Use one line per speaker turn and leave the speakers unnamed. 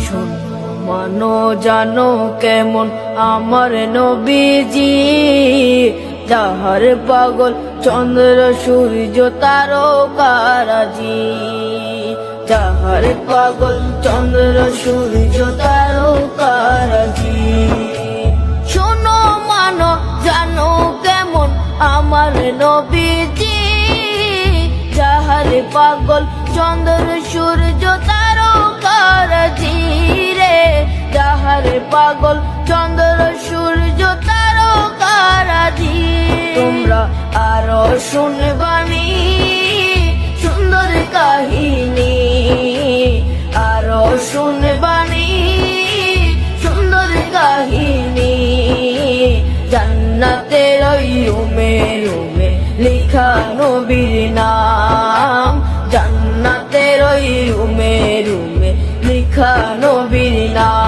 শোনো মানো জানো কেমন আমার নবীজি, যাহার পাগল চন্দ্র সূর্য তারকারাজি, যাহার পাগল চন্দ্র সূর্য তারকারাজি। শোনো মানো জানো কেমন আমার নবীজি, যাহার পাগল চন্দ্র সূর্য তারকারাজি রে, যাহার পাগল চন্দ্র সূর্য তারকারাজি। তোমরা আরো শুনবানি সুন্দর কাহিনী, আরো শুনবানি সুন্দর কাহিনী। জান্নাতের ওই রুমে রুমে লিখা নবীর নাম, জান্নাতের ওই রুমে রুমে লিখা নবীর নাম।